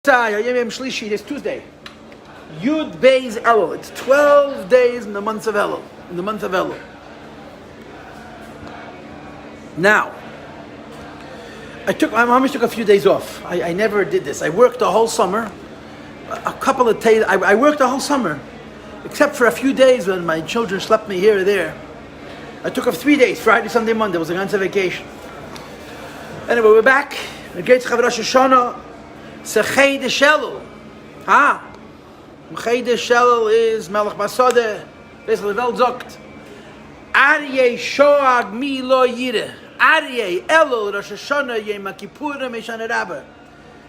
It's Tuesday. Yud Beis Elul. It's 12 days in the month of Elul. Now, my mom took a few days off. I never did this. I worked the whole summer. A couple of days. I worked the whole summer, except for a few days when my children slept me here or there. I took off 3 days: Friday, Sunday, Monday. It was a ganze vacation. Anyway, we're back. The Great Rosh Hashanah. Sicha Shelul. Sicha Shelul is Melech Basade. Basically, Welt sagt Aryeh Shoag Mi Lo Yire. Aryeh Elul Rosh Hashanah Yom Kippurim Mishana Rabbah.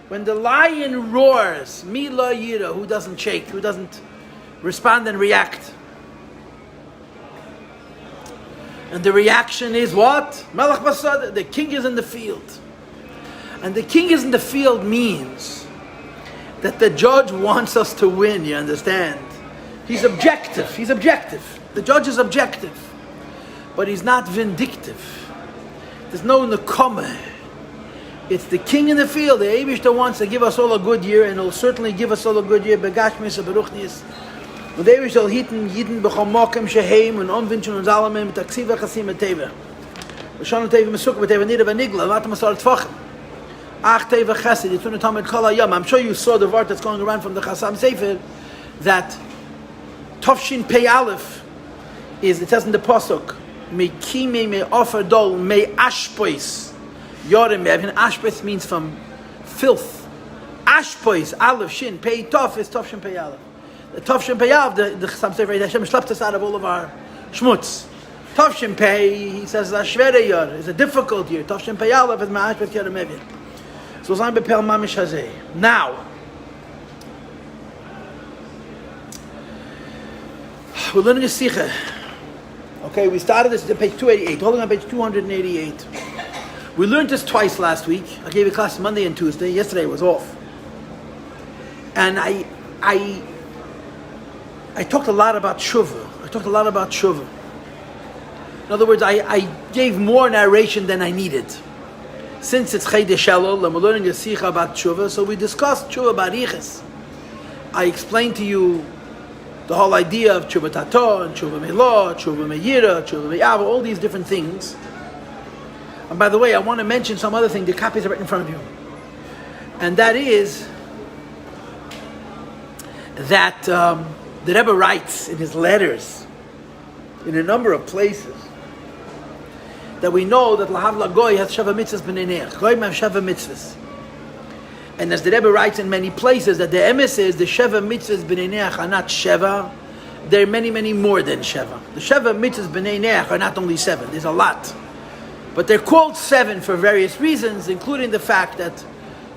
When the lion roars, Mi Lo Yire, who doesn't shake, who doesn't respond and react. And the reaction is what? Melech Basade. The king is in the field. And the king is in the field means that the judge wants us to win, you understand? He's objective. The judge is objective. But he's not vindictive. There's no nekama. It's the king in the field. The Eibishter wants to give us all a good year, and he'll certainly give us all a good year. Begashmis und beruchnis. Und der Eibishter hiten jeden bechom mokem sheheim und umwünschen uns alle mit taksiva chasim et teva. V'shon et teva mesuk et teva nida v'nigla. Vatem asar tfachem. I'm sure you saw the word that's going around from the Chasam Sefer that Tofshin Pei Aleph is, it says in the Pasuk, me kime me offer dol me ashpois yorim me. Ashpois means from filth. Ashpois Aleph Shin Pei Tof is Tofshin Pei Aleph. The Tofshin Pei Aleph, the Chasam Sefer, Hashem schlepped us out of all of our schmutz. Tofshin Pei, he says, is a difficult year. Tofshin Pei Aleph is me ashpois yorim me. So now, we're learning a Sicha. Okay, we started this at page 288, holding on page 288. We learned this twice last week. I gave a class Monday and Tuesday. Yesterday was off. And I talked a lot about tshuva. In other words, I gave more narration than I needed. Since it's Sicha Shelul and we're learning a Sicha about tshuva, so we discussed tshuva bariches. I explained to you the whole idea of tshuva tato and tshuva melo, tshuva meyira, tshuva me'ava, all these different things. And by the way, I want to mention some other thing. The copies are right in front of you, and that is that the Rebbe writes in his letters in a number of places that we know that Lahav Lagoy has Sheva Mitzvahs B'nei Neach. Goyim have Sheva Mitzvahs. And as the Rebbe writes in many places, that the emes is the Sheva Mitzvahs B'nei Neach are not Sheva. There are many, many more than Sheva. The Sheva Mitzvahs B'nei Neach are not only 7. There's a lot. But they're called 7 for various reasons, including the fact that,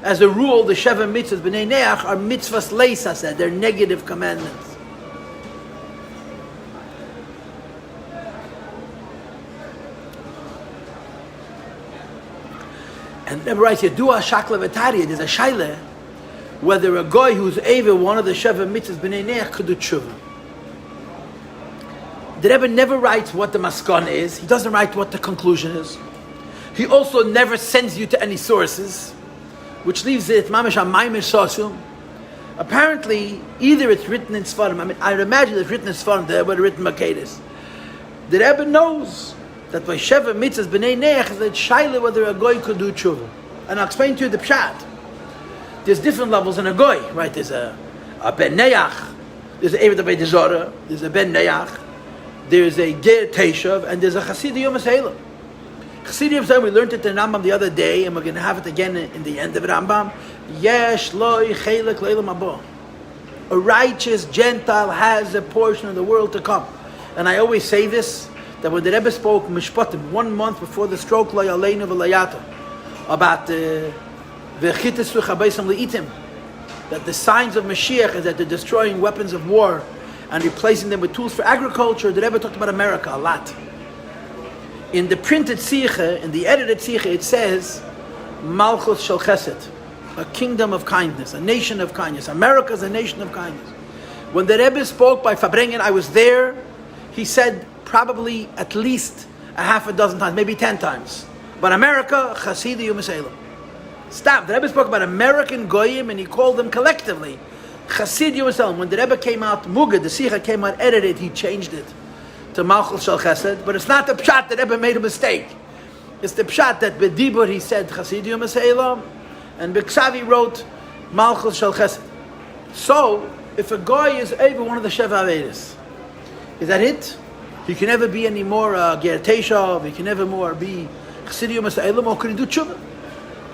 as a rule, the Sheva Mitzvahs B'nei Neach are mitzvahs leisaseh. They're negative commandments. And Rebbe writes here, Dua Shakla V'Tariya, there's a shaila whether a guy who's over one of the Sheva Mitzvahs B'nei Neach could do tshuva. The Rebbe never writes what the maskon is. He doesn't write what the conclusion is. He also never sends you to any sources, which leaves it mamish amayim sasum. Apparently, either it's written in Sfarim. I mean, I imagine it's written in Sfarim. The Rebbe written Makedes. The Rebbe knows that by Sheva Mitzvahs B'nei Neach is a shaila whether a goy could do tshuva. And I'll explain to you the pshat. There's different levels in a goy, right? There's a ben neach, there's a Eved Avei Zora, there's a ben neach, there's a ger teishav, and there's a chassid yom ha'selim. Chassid yom ha'selim, we learned it in Rambam the other day, and we're going to have it again in the end of Rambam. Yesh loy chelek leilam haba. A righteous Gentile has a portion of the world to come. And I always say this, that when the Rebbe spoke Mishpatim 1 month before the stroke Lo Yaleinu V'Layata about V'chites V'chabeisam Le'itim, that the signs of Mashiach is that they're destroying weapons of war and replacing them with tools for agriculture, the Rebbe talked about America a lot. In the printed Sicha, in the edited Sicha, it says Malchus Shel Chesed, a kingdom of kindness, a nation of kindness. America is a nation of kindness. When the Rebbe spoke by Fabrengen, I was there, he said probably at least a half a dozen times, maybe 10 times. But America, Chasidi Yom Salem. Stop. The Rebbe spoke about American Goyim, and he called them collectively Chassid Yisrael. When the Rebbe came out, Mugad, the Sicha came out, edited, he changed it to Malchus Shel Chesed. But it's not the pshat that Rebbe made a mistake. It's the pshat that B'dibur he said Chassid Yisrael, and B'ksavi wrote Malchus Shel Chesed. So, if a guy is over one of the Sheva Avedas, is that it? He can never be any more Ger Teshav, he can never more be Chassid Yisrael, or can he do tshuva?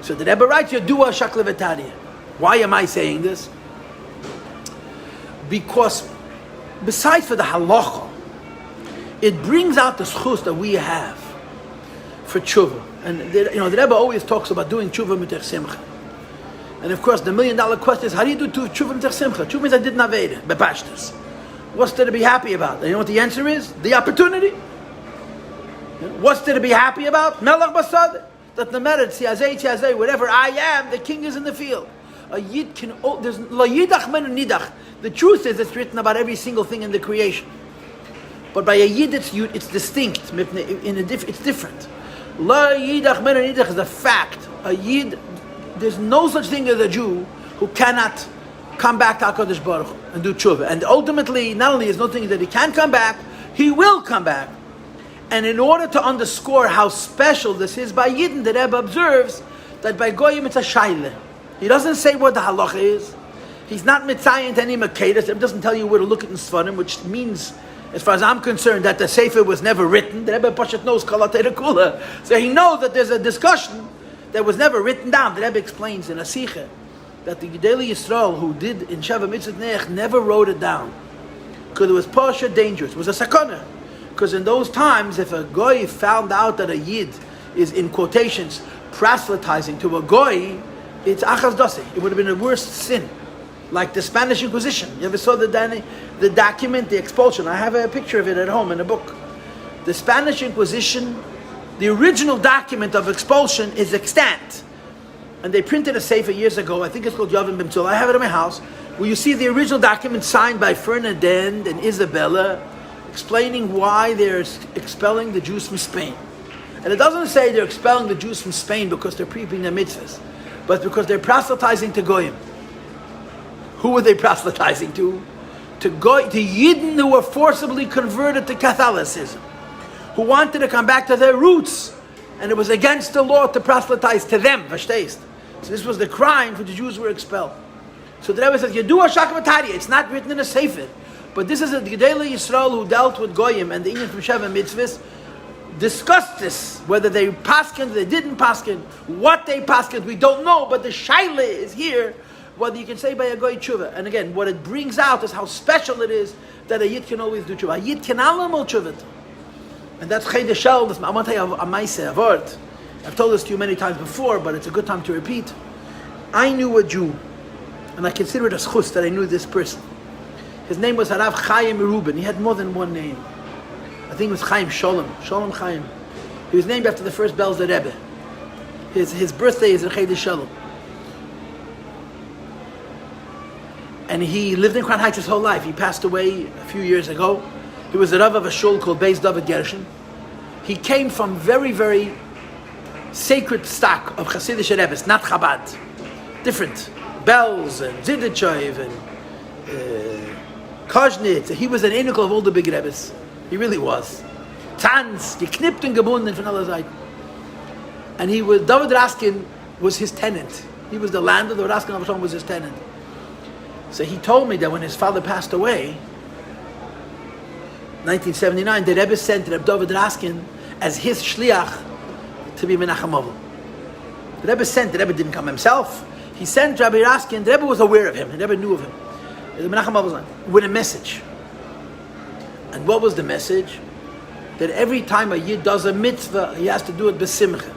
So the Rebbe writes, Yadua Shaklevetariya. Why am I saying this? Because besides for the halacha, it brings out the schus that we have for tshuva. And the Rebbe always talks about doing tshuva mitech simcha. And of course, the $1 million question is, how do you do tshuva mitech simcha? Tshuva means I did naveda, bepashtus. What's there to be happy about? And you know what the answer is? The opportunity. What's there to be happy about? Melech basad. That no matter tziyazei, whatever I am, the king is in the field. A yid can. There's la yidach menu nidach. The truth is, it's written about every single thing in the creation. But by a yid, it's distinct. It's different. La yidach menu nidach is a fact. A yid, there's no such thing as a Jew who cannot come back to HaKadosh Baruch Hu and do tshuva. And ultimately, not only is no thing that he can come back, he will come back. And in order to underscore how special this is by Yidden, the Rebbe observes that by Goyim it's a shayle. He doesn't say what the halacha is. He's not mitzayin to any makedas. It doesn't tell you where to look at in Sfarim, which means, as far as I'm concerned, that the Sefer was never written. The Rebbe Pashat knows Kalatei Kula. So he knows that there's a discussion that was never written down. The Rebbe explains in a Sicha that the Gedolei Yisrael who did in Sheva Mitzvot Neich never wrote it down. Because it was Pasha dangerous. It was a sakana. Because in those times, if a goy found out that a yid is, in quotations, proselytizing to a goy, it's achaz dasi. It would have been a worse sin. Like the Spanish Inquisition. You ever saw the document, the expulsion? I have a picture of it at home in a book. The Spanish Inquisition, the original document of expulsion is extant. And they printed a sefer years ago, I think it's called Yavim Bimtzul. I have it in my house, where you see the original document signed by Ferdinand and Isabella, explaining why they're expelling the Jews from Spain. And it doesn't say they're expelling the Jews from Spain because they're preaching their mitzvahs, but because they're proselytizing to Goyim. Who were they proselytizing to? To Yidden who were forcibly converted to Catholicism, who wanted to come back to their roots, and it was against the law to proselytize to them, verstehst? So this was the crime for the Jews who were expelled. So the Rebbe says, Yadua Shakvatariya, it's not written in a sefer. But this is a Gedolei Yisrael who dealt with Goyim and the Inyan from Sheva Mitzvahs, discussed this, whether they paskin, they didn't paskin, what they paskin, we don't know, but the shaila is here, whether you can say by a Goy tshuva. And again, what it brings out is how special it is that a Yid can always do tshuva. A Yid can alamal tshuva. And that's Chay Deshal, I want to tell you a maise, a word. I've told this to you many times before, but it's a good time to repeat. I knew a Jew, and I consider it a schus that I knew this person. His name was Harav Chaim Reuben. He had more than one name. I think it was Chaim Sholem. Sholem Chaim. He was named after the first Belzer Rebbe. His birthday is in Chay Deshal. And he lived in Crown Heights his whole life. He passed away a few years ago. He was the Rav of a shul called Beis David Gershon. He came from very, very sacred stock of Hasidic Rebbe's, not Chabad. Different. Bells and Zidichoyev and Koznitz. He was an enikel of all the big Rebbes. He really was. Tanz, geknippt und gebunden von aller Seiten. And he was, David Raskin was his tenant. He was the landlord, Raskin Avashon was his tenant. So he told me that when his father passed away, 1979, the Rebbe sent Reb David Raskin as his shliach to be Menachem Avil. The Rebbe didn't come himself. He sent Rabbi Raskin. The Rebbe was aware of him. The Rebbe knew of him. Menachem Avil with a message. And what was the message? That every time a Yid does a mitzvah, he has to do it b'simcha.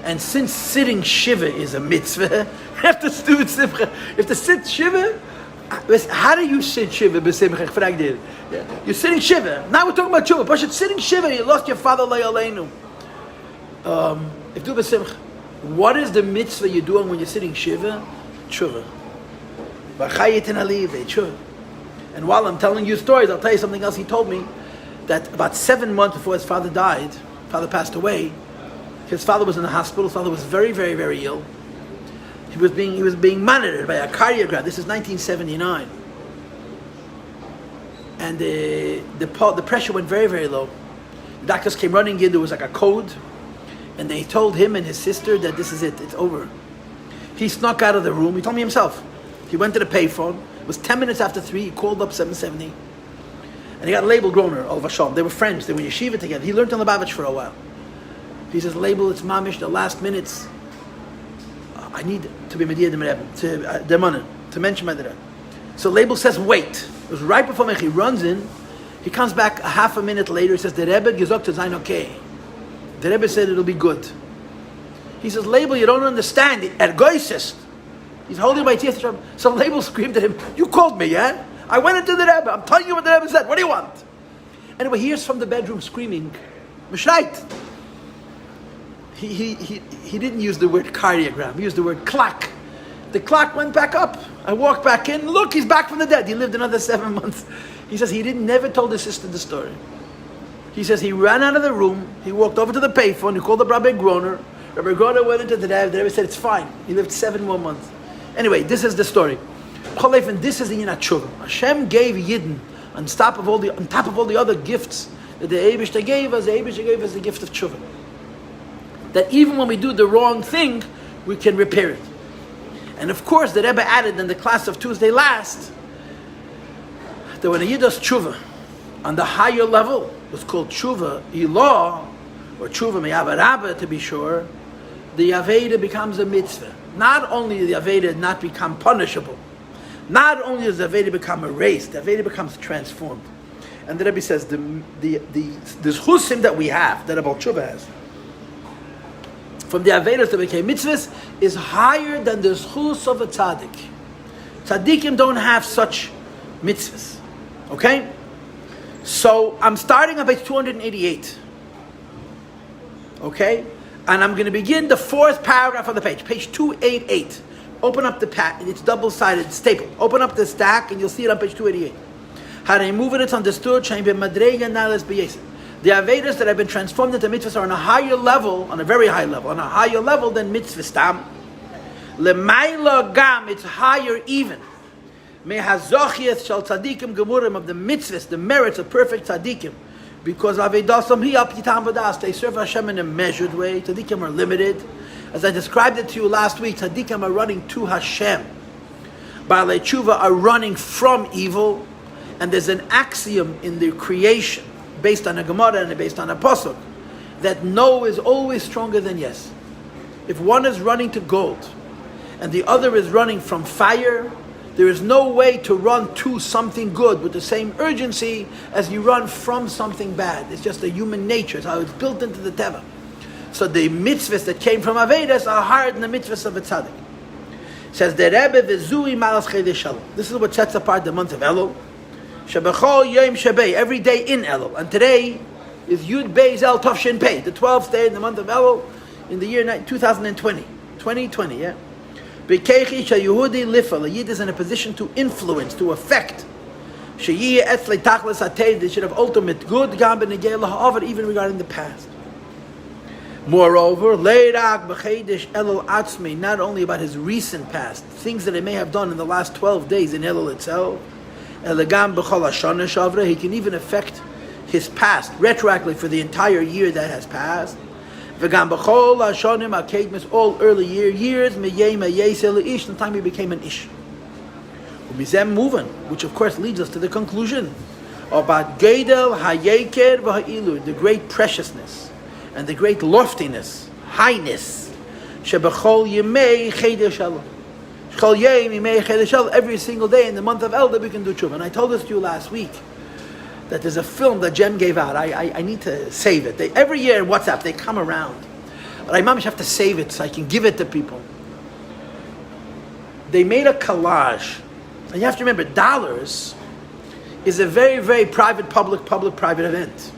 And since sitting shiva is a mitzvah, you have to do it simcha. You have to sit shiva. How do you sit shiva b'simcha? You're sitting shiva. Now we're talking about tshuva. But you're sitting shiva, you lost your father le'aleinu. If do b'simcha. What is the mitzvah you're doing when you're sitting shiva? Tshuva. And while I'm telling you stories, I'll tell you something else. He told me that about 7 months before his father died, father passed away, his father was in the hospital. His father was very, very, very ill. He was being monitored by a cardiograph. This is 1979. And the pressure went very, very low. The doctors came running in. There was like a code. And they told him and his sister that this is it. It's over. He snuck out of the room. He told me himself. He went to the payphone. It was 10 minutes after 3. He called up 770. And he got Label Groner, Oliver Shalom. They were friends. They were in yeshiva together. He learned on Lubavitch for a while. He says, Label, it's mamish, the last minutes. I need to be Mediyah the Rebbe, to mention my Rebbe. So Label says, wait. It was right before Mech. He runs in. He comes back a half a minute later. He says, the Rebbe gesagt to sein okay. The Rebbe said it'll be good. He says, Label, you don't understand. Ergoisist. He's holding my teeth. So Label screamed at him, you called me, yeah? I went into the Rebbe. I'm telling you what the Rebbe said. What do you want? Anyway, he hears from the bedroom screaming, Mishreit. He didn't use the word cardiogram. He used the word clock. The clock went back up. I walked back in. Look, he's back from the dead. He lived another 7 months. He says he never told his sister the story. He says he ran out of the room. He walked over to the payphone. He called up Rabbi Groner. Rabbi Groner went into the Rebbe. The Rebbe said, it's fine. He lived 7 more months. Anyway, this is the story. And this is the Yinat Tshuva. Hashem gave Yidden on top of all the other gifts that the Eibishter gave us. The Eibishter gave us the gift of Tshuva. That even when we do the wrong thing, we can repair it. And of course, the Rebbe added in the class of Tuesday last that when a Yid does Tshuva on the higher level, it's called Tshuva Ilah, or Tshuva Me'avarabah to be sure, the Aveda becomes a mitzvah. Not only does the Aveda not become punishable, not only does the Aveda become erased, the Aveda becomes transformed. And the Rebbe says the zchusim that we have, that a Baal Tshuva has, from the Avedas that became mitzvahs, is higher than the zchus of a tzaddik. Tzaddikim don't have such mitzvahs. Okay? So I'm starting on page 288. Okay? And I'm going to begin the 4th paragraph on the page 288. Open up the pack, it's double-sided, staple. Open up the stack and you'll see it on page 288. How they move it, it's understood. The Avedas that have been transformed into mitzvahs are on a higher level, on a very high level, on a higher level than mitzvah stam. Lemaila gam, it's higher even. Mehazochieth shal tzadikim gemurim, of the mitzvahs, the merits of perfect tzadikim. Because Avedasam hi ap yitam vadas, they serve Hashem in a measured way. Tzadikim are limited. As I described it to you last week, tzadikim are running to Hashem. Baalei tshuva are running from evil. And there's an axiom in the creation, based on a Gemara and based on a Pasuk, that no is always stronger than yes. If one is running to gold and the other is running from fire, there is no way to run to something good with the same urgency as you run from something bad. It's just a human nature. It's how it's built into the Teva. So the mitzvahs that came from Avedas are higher than the mitzvahs of a tzaddik. It says, the Rebbe v'zui malas chedei shalom. This is what sets apart the month of Elul. Shebechol yom shebei, every day in Elul. And today is Yud Beis El Tov Shin Pei, the 12th day in the month of Elul in the year 2020. 2020, yeah. Bekechi sheyehudi lifal, a Yid is in a position to influence, to affect. Sheyiyeh etzlei tachlis hatei, they should have ultimate good, gam b'negei laha'avar, even regarding the past. Moreover, leirak b'cheidish Elul atzmi, not only about his recent past, things that he may have done in the last 12 days in Elul itself, elegam b'chol hashana shavra, he can even affect his past retroactively for the entire year that has passed. V'gam b'chol hashanim akedmis, all early years meyei meyesel ish, the time he became an ish. Umizem muvan, which of course leads us to the conclusion about gedel hayeker v'ha'ilu, the great preciousness and the great loftiness, highness, shebechol yemei chedei shalom. Every single day in the month of Elul we can do tshuva. And I told this to you last week that there's a film that Jem gave out. I need to save it. Every year in WhatsApp they come around, but I mamish have to save it so I can give it to people. They made a collage, and you have to remember, dollars is a very, very private, public-private event.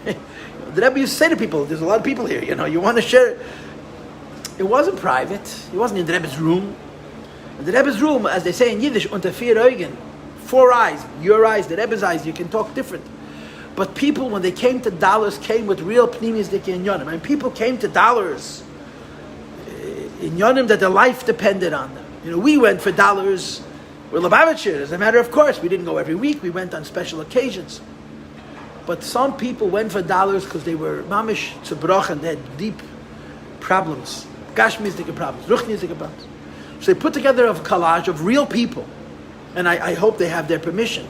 The Rebbe used to say to people, "There's a lot of people here. You want to share." It wasn't private. It wasn't in the Rebbe's room. The Rebbe's room, as they say in Yiddish, unter vier Augen, 4 eyes, your eyes, the Rebbe's eyes, you can talk different. But people, when they came to dollars, came with real pnimis dike inyanim. I mean, people came to dollars in Yonim that their life depended on them. We went for dollars. We're Lubavitcher. As a matter of course, we didn't go every week. We went on special occasions. But some people went for dollars because they were mamish tzibroch and they had deep problems, gashmistic problems, ruchnistic problems. So they put together a collage of real people, and I hope they have their permission,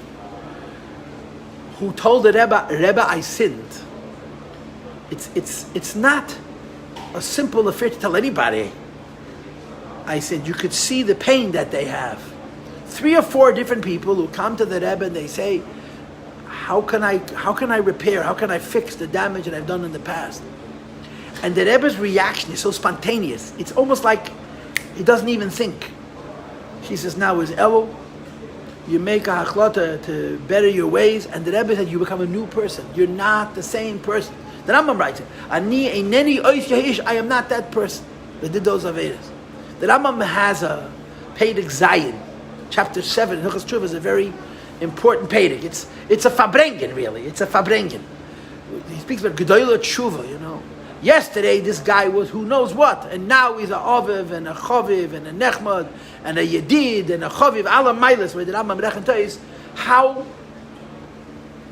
who told the Rebbe, I sinned. It's not a simple affair to tell anybody I sinned. You could see the pain that they have. 3 or 4 different people who come to the Rebbe and they say, how can I repair, how can I fix the damage that I've done in the past? And the Rebbe's reaction is so spontaneous. It's almost like he doesn't even think. He says, now is Elul, you make a hachlata to better your ways, and the Rebbe said, you become a new person. You're not the same person. The Rambam writes, I am not that person that did those Avedas. The Rambam has a Pedic Zayin, chapter 7, Hilchos Tshuva is a very important Pedic. It's a Fabrengen, really. It's a Fabrengen. He speaks about Gedolah Tshuva, Yesterday, this guy was who knows what, and now he's a Aviv, and a Chaviv, and a Nechmad, and a Yedid, and a Chaviv, Ala Mailas, where the Rambam Rechen Tois, how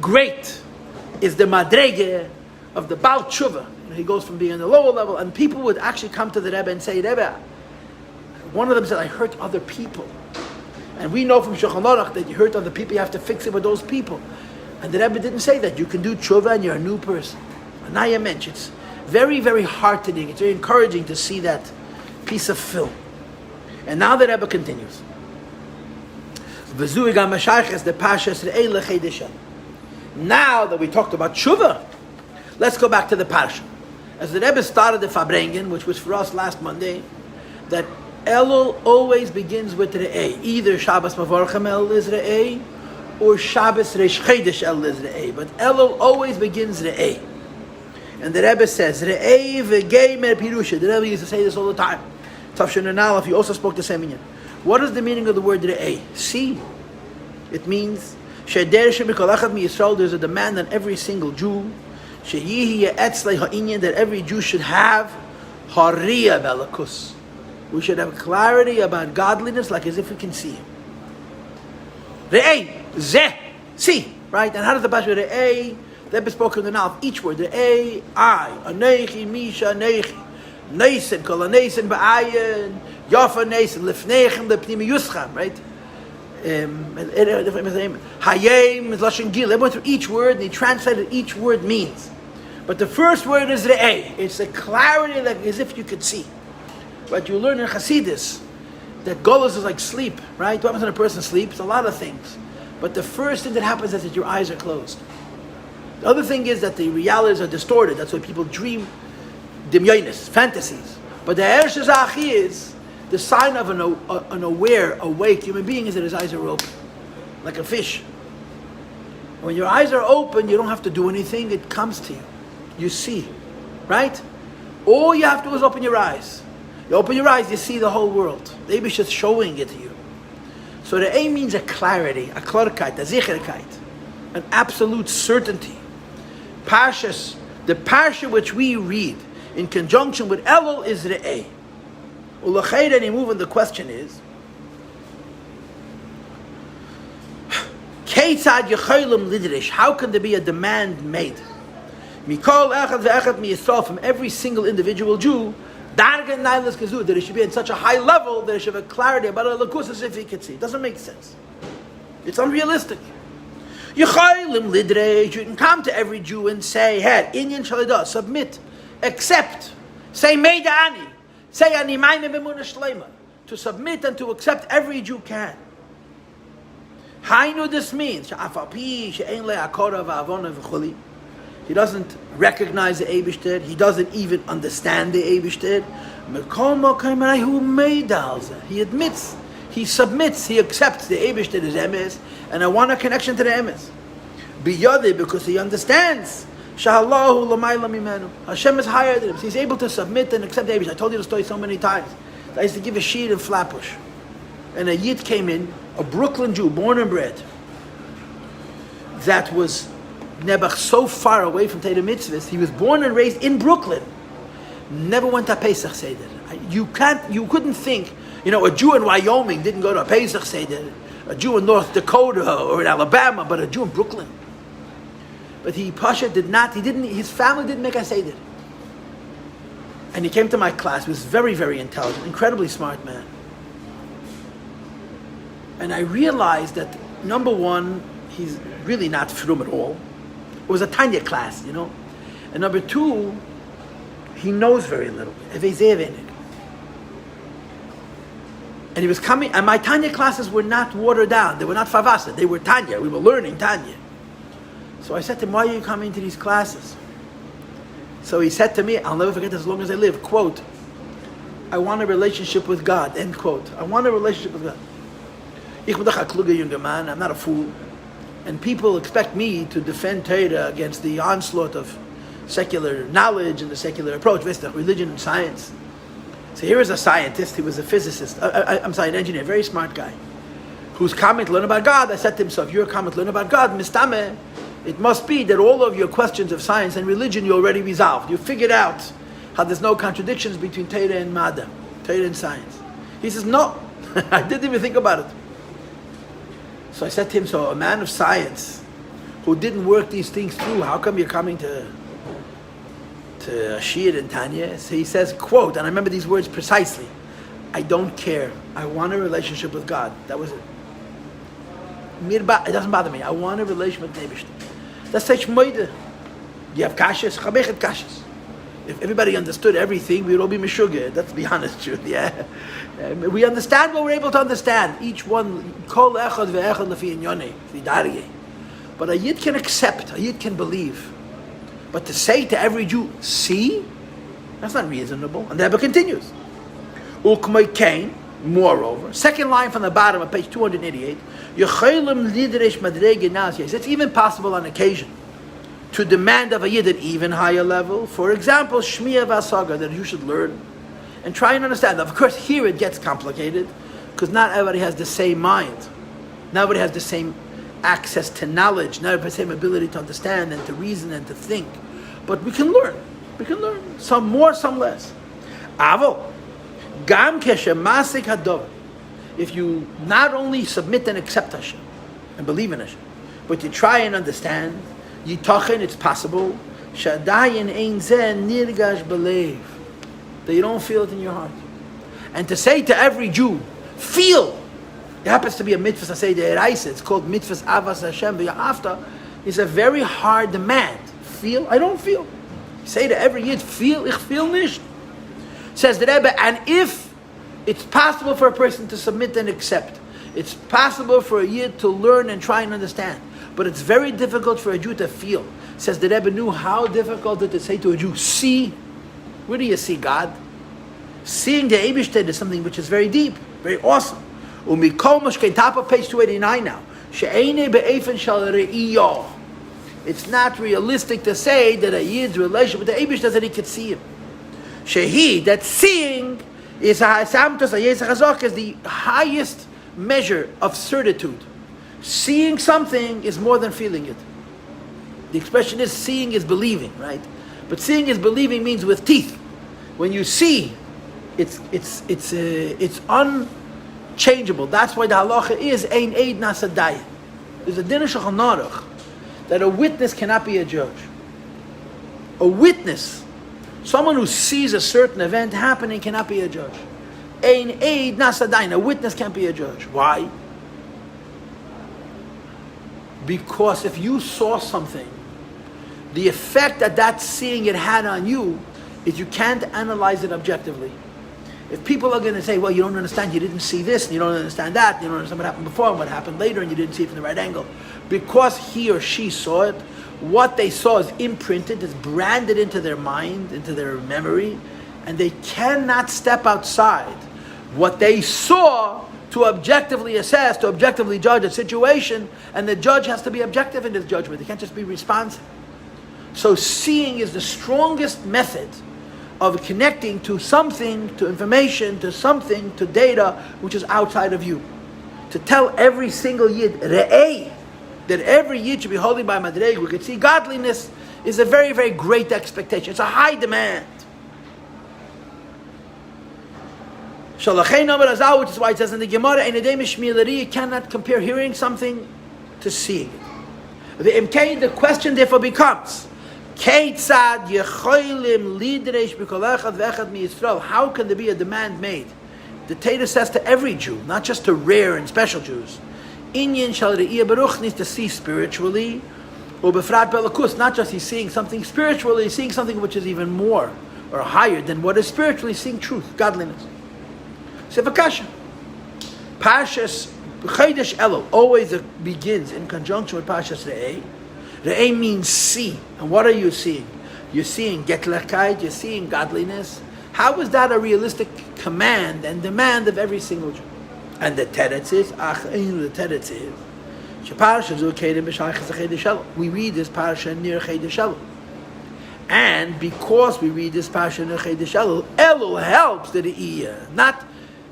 great is the Madrege of the Baal Tshuva. He goes from being on the lower level, and people would actually come to the Rebbe and say, Rebbe, one of them said, I hurt other people. And we know from Shulchan Aruch that you hurt other people, you have to fix it with those people. And the Rebbe didn't say that. You can do tshuva and you're a new person. And I mentioned it's very, very heartening. It's very encouraging to see that piece of film. And now the Rebbe continues. Now that we talked about tshuva, let's go back to the parsha. As the Rebbe started the Fabrengen, which was for us last Monday, that Elul always begins with Re'eh. Either Shabbos Mavorchem El is Re'eh, or Shabbos Reish Chodesh El is Re'eh. But Elul always begins Re'eh. And the Rebbe says, Re'eh v'gei mer pirusha. The Rebbe used to say this all the time. Tavshin and Aleph, he also spoke the same minyan. What is the meaning of the word Re'eh? See. It means, She'eder she'mikol echad mi Yisrael, there's a demand on every single Jew, She'yihi etzlei ha'inyan, that every Jew should have Hariyah belakus. We should have clarity about godliness, like as if we can see him. Re'eh, zeh, see, right? And how does the Pasha Re'eh? They've been spoken in the mouth. Each word, Re'eh, I, Anechi, Misha, Nechi, Neisen, Kol Neisen, Ba'ayin, Yafa Neisen, Lefnechem, the Pnimi Yuscham, right? Hayem, Lashon Gil. They went through each word and he translated each word means. But the first word is Re'eh. It's a clarity, like as if you could see. But you learn in Hasidus that Golus is like sleep, right? What happens when a person sleeps? A lot of things. But the first thing that happens is that your eyes are closed. The other thing is that the realities are distorted. That's why people dream dimyonis, fantasies. But the Eresh Zachi is the sign of an aware, awake human being is that his eyes are open, like a fish. When your eyes are open, you don't have to do anything. It comes to you. You see, right? All you have to do is open your eyes. You open your eyes, you see the whole world. The Eibush is showing it to you. So the A means a clarity, a klarkeit, a zicherkeit, an absolute certainty. Parshas, the parsha which we read in conjunction with Elul is the A. Ulachayr, and move, and the question is, Keitzad yecholim lidrish, how can there be a demand made? Mikol echad ve'echad mi Yisrael, from every single individual Jew, that it should be in such a high level that it should have a clarity about a lakus as if he could see. It doesn't make sense. It's unrealistic. You can come to every Jew and say, hey, Inyan Shalidah, submit, accept, say Meida Ani, say Ani Maime B'Emunah Shleima. To submit and to accept every Jew can. Hainu, this means, he doesn't recognize the Eibishter. He doesn't even understand the Eibishter. He admits, he submits, he accepts the Eibishter as Emes, and I want a connection to the Emes. Biyadeh, because he understands. Hashem is higher than him. So he's able to submit and accept the Eibishter. I told you the story so many times. I used to give a sheet in Flatbush. And a Yid came in, a Brooklyn Jew, born and bred, that was Nebuch so far away from Teda Mitzvahs. He was born and raised in Brooklyn. Never went to Pesach Seder. you couldn't think, a Jew in Wyoming didn't go to a Pesach Seder, a Jew in North Dakota or in Alabama, but a Jew in Brooklyn. But Pasha did not, his family didn't make a Seder. And he came to my class. He was very, very intelligent, incredibly smart man. And I realized that, number one, he's really not frum at all. It was a Tanya class, And number two, he knows very little. And he was coming, and my Tanya classes were not watered down. They were not Favasa. They were Tanya. We were learning Tanya. So I said to him, why are you coming to these classes? So he said to me, I'll never forget this as long as I live, quote, I want a relationship with God, end quote. I want a relationship with God. I'm not a fool. And people expect me to defend Torah against the onslaught of secular knowledge and the secular approach, religion and science. So here is a scientist, he was a physicist, an engineer, very smart guy, who's coming to learn about God. I said to him, so if you're coming to learn about God, Mistame, it must be that all of your questions of science and religion you already resolved. You figured out how there's no contradictions between Torah and Madam, Torah and science. He says, no, I didn't even think about it. So I said to him, so a man of science who didn't work these things through, how come you're coming to Shir and Tanya? So he says, quote, and I remember these words precisely, I don't care. I want a relationship with God. That was it. It doesn't bother me. I want a relationship with Neibishter. That's such moide. You have kashas, chabechet kashas. If everybody understood everything, we would all be meshugah. That's the honest truth, yeah. We understand what we're able to understand. Each one, kol echad ve'echad lefi inyonei, v'dariyeh. But a yid can accept, a yid can believe. But to say to every Jew, see? That's not reasonable. And the Rebbe continues. Ukmei kain, moreover, second line from the bottom of page 288, it's even possible on occasion to demand of a yid an even higher level. For example, Shmiya Vasaga, that you should learn and try and understand. Of course, here it gets complicated because not everybody has the same mind. Not everybody has the same access to knowledge, not everybody has the same ability to understand and to reason and to think. But we can learn. We can learn. Some more, some less. Avo, Gam Keshemasik Hadov. If you not only submit and accept Hashem and believe in Hashem, but you try and understand, Yitochen, it's possible, Shadayin Ein Zeh Nirgash Belev, that you don't feel it in your heart. And to say to every Jew, feel, it happens to be a mitzvah, I say the Eraisa, it's called mitzvahs Avas Hashem V'Ya'afta, is a very hard demand. Feel? I don't feel. Say to every Yid, feel, ich feel nicht. Says the Rebbe, and if it's possible for a person to submit and accept, it's possible for a Yid to learn and try and understand, but it's very difficult for a Jew to feel. Says the Rebbe knew how difficult it is to say to a Jew, see. Where do you see God? Seeing the Eibishter is something which is very deep, very awesome. Top of page 289 now. It's not realistic to say that a Yid's relationship with the Eibishter is that he could see him. Shehi, that seeing is the highest measure of certitude. Seeing something is more than feeling it. The expression is seeing is believing, right? But seeing is believing means with teeth. When you see, it's unchangeable. That's why the halacha is ein eid nasadai. There's a din of Shulchan Aruch that a witness cannot be a judge. A witness, someone who sees a certain event happening, cannot be a judge. Ein eid nasadai. A witness can't be a judge. Why? Because if you saw something, the effect that seeing it had on you is you can't analyze it objectively. If people are going to say, well, you don't understand, you didn't see this, and you don't understand that, you don't understand what happened before and what happened later, and you didn't see it from the right angle. Because he or she saw it, what they saw is imprinted, is branded into their mind, into their memory, and they cannot step outside what they saw to objectively assess, to objectively judge a situation, and the judge has to be objective in his judgment. They can't just be responsive. So seeing is the strongest method of connecting to something, to information, to something, to data, which is outside of you. To tell every single Yid, Re'eh, that every Yid should be holy by Madreg, we could see godliness, is a very, very great expectation. It's a high demand. Shalachei Namer Azal, which is why it says in the Gemara, you cannot compare hearing something to seeing it. The question therefore becomes, how can there be a demand made? The Torah says to every Jew, not just to rare and special Jews. Inyan shal re'iyah baruch needs to see spiritually, or befrat belakus, not just he's seeing something spiritually, he's seeing something which is even more or higher than what is spiritually, seeing truth, godliness. Sefakasha. Parshas Chodesh Elul always begins in conjunction with Parshas Re'eh. Re'eh means see. And what are you seeing? You're seeing Getlerkeit, you're seeing godliness. How is that a realistic command and demand of every single Jew? And the teretz is, we read this parasha near Chodesh Elul. And because we read this parasha near Chodesh Elul, Elul helps the Re'iyah. Not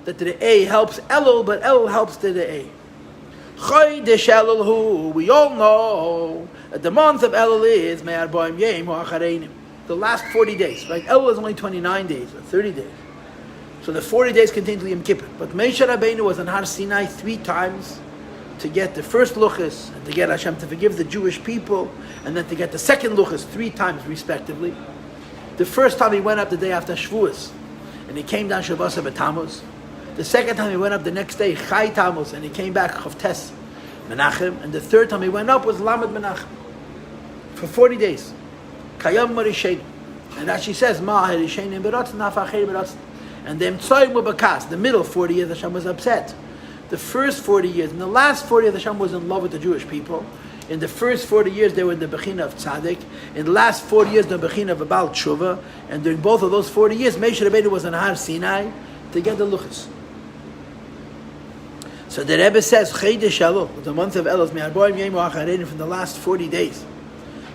that the A helps Elul, but Elul helps the A. Chodesh Elul hu, we all know that the month of Elul is Me'ar Bo'im Yom Ha'achareinim, the last 40 days. Right? Elul is only 29 days or 30 days. So the 40 days contain to Yom Kippur. But Moshe Rabbeinu was on Har Sinai 3 times to get the first luchas, and to get Hashem to forgive the Jewish people, and then to get the second luchas 3 times respectively. The first time he went up the day after Shavuos, and he came down Shabbos B'Tammuz. The second time he went up the next day, Chai Tammuz, and he came back Chavtes Menachem. And the third time he went up was Lamed Menachem. For 40 days. Kayam Marishein. And as she says, Ma Harishein Beratzin, Nafachei Beratzin. And the Emtsoim were Bakas. The middle 40 years, Hashem was upset. The first 40 years, and the last 40 years, Hashem was in love with the Jewish people. In the first 40 years, they were in the Bechina of Tzaddik. In the last 40 years, the Bechina of Baal Tshuva. And during both of those 40 years, Moshe Rabbeinu was on Har Sinai to get the luchas. So the Rebbe says, Chodesh Elul, the month of Elul, Me'ar Bo'im Yom Ha'achareinim, from the last 40 days.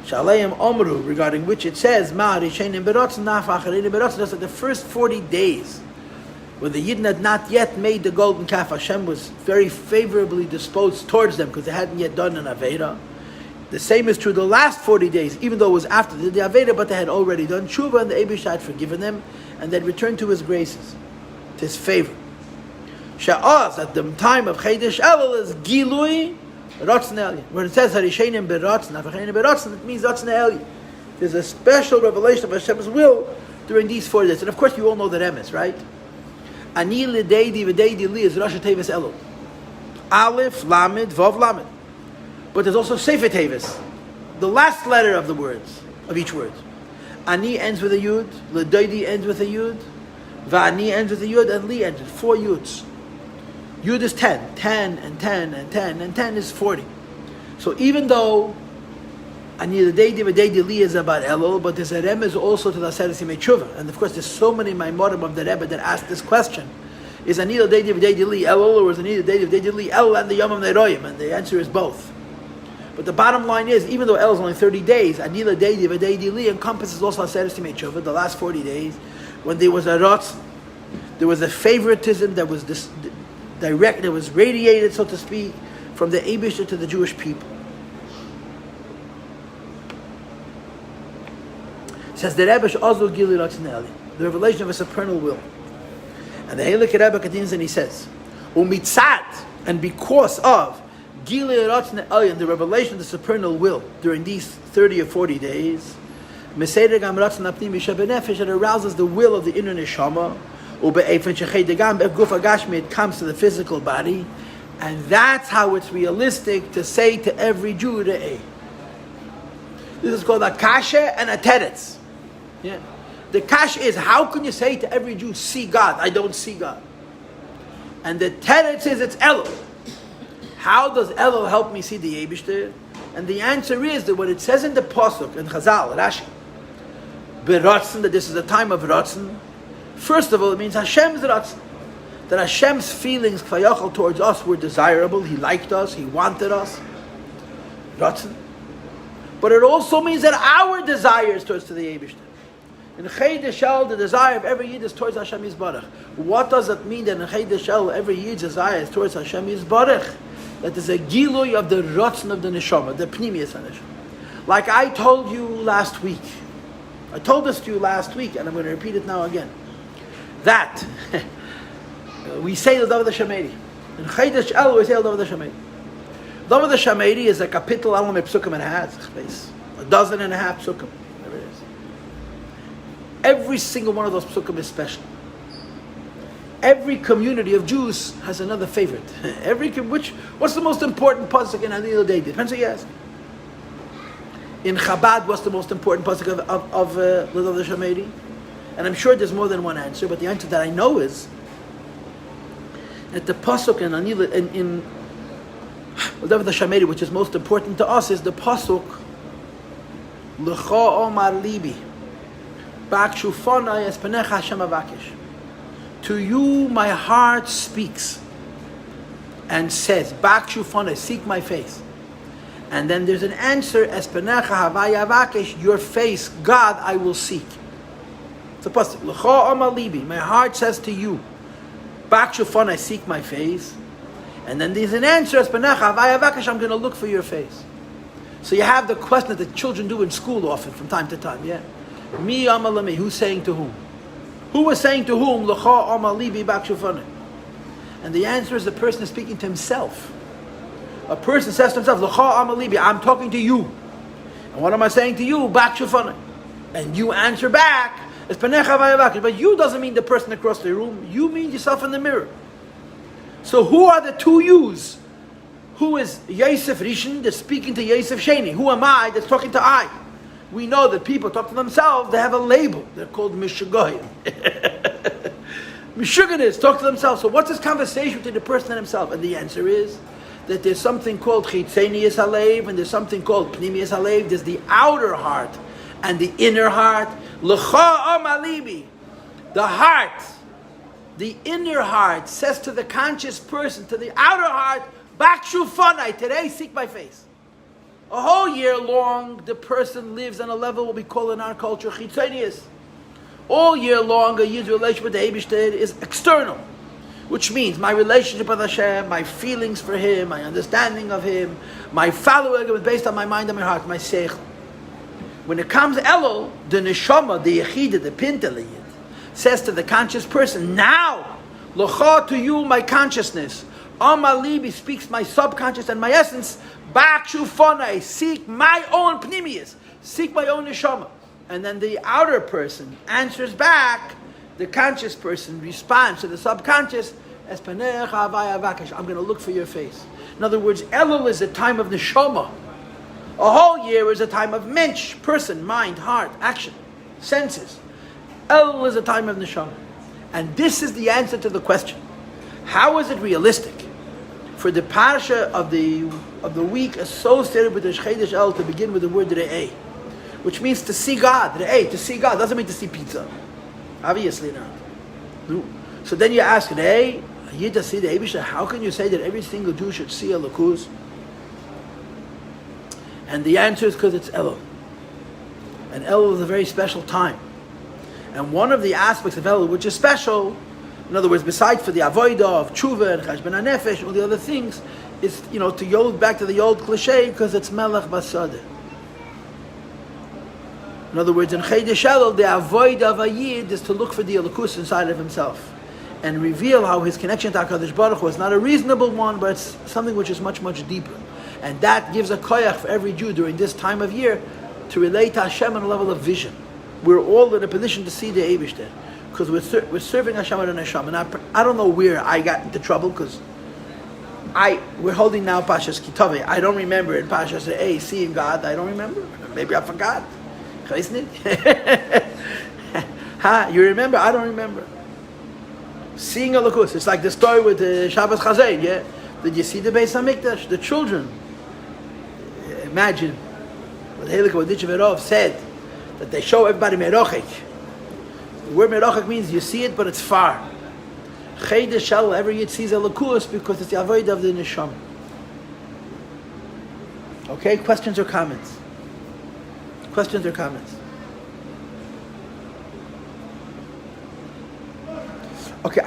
Shaleim Omru, regarding which it says, Ma Rishenim Beratzin, Naf Achareinim Beratzin, that's the first 40 days, when the Yidden had not yet made the golden calf, Hashem was very favorably disposed towards them, because they hadn't yet done an Aveda. The same is true the last 40 days, even though it was after the Aveda, but they had already done Tshuva, and the Eibush had forgiven them, and they'd returned to His graces, to His favor. Sha'az, at the time of Chodesh Elul, is Gilui Ratzon Elyon. When it says Harishenim Beratzon, Nafacheinim Beratzon, it means Ratzon Elyon. There's a special revelation of Hashem's will during these 40 days. And of course you all know the Emes, right? Ani L'Deidi V'Deidi Li is Rosh Tevis Elul. Aleph, Lamed, Vav, Lamed. But there's also Sefer Tevis, the last letter of the words, of each word. Ani ends with a Yud, L'Deidi ends with a Yud, Va'ani ends with a Yud, and Li ends with 4 Yuds. Yud is 10, 10 and 10 and 10, and 10 is 40. So even though Ani L'Deidi V'Deidi Li is about Elul, but there's a Remez also to the Aseret Simei Tshuva. And of course there's so many Maimorim of the Rebbe that ask this question. Is Ani L'Deidi V'Deidi Li Elul, or is Ani L'Deidi V'Deidi Li Elul and the Yom Neroyim? And the answer is both. But the bottom line is, even though Elul is only 30 days, Ani L'Deidi V'Deidi Li encompasses also Aseret Simei Tshuva, the last 40 days, when there was a Rotz, there was a favoritism that was direct, that was radiated, so to speak, from the Eibusher to the Jewish people. It says the Rebbe Sh'azul Gili Ratzon Elyon, the revelation of a supernal will. And the Heilige Rebbe continues and he says, Umitzad, and because of Gili Ratzon Elyon, the revelation of the supernal will during these 30 or 40 days, Meseder Gam Ratzon Apnimi Shabenefesh, it arouses the will of the inner neshama. It comes to the physical body, and that's how it's realistic to say to every Jew Re'eh. This is called a kasha and a teretz. Yeah. The kasha is, how can you say to every Jew, see God? I don't see God. And the teretz is, it's Elul. How does Elul help me see the Eibishter? And the answer is that what it says in the Pasuk, in Chazal, Rashi, Beratzon, that this is a time of Ratzon. First of all, it means Hashem's Ratzon. That Hashem's feelings Kvayachal towards us were desirable. He liked us. He wanted us. Ratzon. But it also means that our desires towards the Eibishter. In Chodesh Elul, the desire of every Yid is towards Hashem Yisbarach. What does it mean that in Chodesh Elul, every Yid's desire is towards Hashem Yisbarach? That there's a Gilui of the Ratzon of the Neshama, the Pnimiyas HaNeshama. Like I told you last week. I told this to you last week, and I'm going to repeat it now again. That We say the David Shemedi. In Chodesh Elul we say the David Shemedi. David Shemedi is a capital. I don't know how many psukim it has. A dozen and a half psukim. Whatever it is. Every single one of those psukim is special. Every community of Jews has another favorite. What's the most important pasuk in Anil Day? Depends who you ask. In Chabad, what's the most important pasuk of the Shemedi? And I'm sure there's more than one answer, but the answer that I know is that the pasuk in Anil in the Shemedi, which is most important to us, is the pasuk L'cha Omar Libi Ba'akshu Fonai Es Panecha Hashem Avakish. To you my heart speaks and says, Ba'akshu Fonai, seek my face. And then there's an answer, Es Panecha Havaya Avakish, your face, God, I will seek. It's a pasuk. L'cha Omar Libi, my heart says to you, Ba'akshu Fonai, seek my face. And then there's an answer, Es Panecha Havaya Avakish, I'm going to look for your face. So you have the question that the children do in school often from time to time, yeah? Mi amalami, who's saying to whom? Who was saying to whom? L'cha amal libi ba'akshu fonai. And the answer is the person is speaking to himself. A person says to himself, L'cha amal libi, I'm talking to you. And what am I saying to you? Ba'akshu fonai. And you answer back, Es panecha v'ayavakish. But you doesn't mean the person across the room. You mean yourself in the mirror. So who are the two yous? Who is Yosef Rishon that's speaking to Yosef Sheni? Who am I that's talking to I? We know that people talk to themselves, they have a label. They're called Mishugoyim. Mishuganis talk to themselves. So what's this conversation between the person and himself? And the answer is that there's something called Chitzenius Halev and there's something called Pnimius Halev. There's the outer heart and the inner heart. L'cha amalibi. The heart, the inner heart says to the conscious person, to the outer heart, Ba'akshu Fonai, today seek my face. A whole year long, the person lives on a level what we call in our culture chitzonius. All year long, a year's relationship with the Eibishter is external, which means my relationship with Hashem, my feelings for Him, my understanding of Him, my following is based on my mind and my heart, my seichel. When it comes Elul, the neshama, the yechida, the pinta, says to the conscious person, now, l'cha to you, my consciousness. Amalibi speaks my subconscious and my essence. Ba'akshu fonai, seek my own pnimius, seek my own neshama. And then the outer person answers back. The conscious person responds to the subconscious. Es panecha havaya avakish. I'm going to look for your face. In other words, Elul is a time of neshama. A whole year is a time of mensch, person, mind, heart, action, senses. Elul is a time of neshama. And this is the answer to the question: how is it realistic for the parsha of the week associated with the Chodesh El to begin with the word Re'eh, which means to see God. Re'eh, to see God, doesn't mean to see pizza. Obviously not. No. So then you ask, Re'eh, you to see the Eibishter, how can you say that every single Jew should see Elokus? And the answer is because it's Elul. And Elul is a very special time. And one of the aspects of Elul which is special, in other words, besides for the avodah of tshuva and cheshbon hanefesh and all the other things, is to go back to the old cliche because it's melech basadeh. In other words, in Chodesh Elul, the avodah of a yid is to look for the elokus inside of himself and reveal how his connection to HaKadosh Baruch Hu is not a reasonable one, but it's something which is much, much deeper. And that gives a koyach for every Jew during this time of year to relate to Hashem on a level of vision. We're all in a position to see the Eibishter because we're serving Hashem and Hashem. And I don't know where I got into trouble because we're holding now Pashas Kitove. I don't remember in Pashas A seeing God. I don't remember. Maybe I forgot. You remember? I don't remember. Seeing Elokus. It's like the story with the Shabbos Chazayin, yeah? Did you see the Beis HaMikdash? The children. Imagine what Helik Voditcheverov said, that they show everybody Merochik. The word Merochik means you see it, but it's far. Chodesh Elul, every yid sees Elokus because it's the avodah of the neshama. Okay, questions or comments? Questions or comments?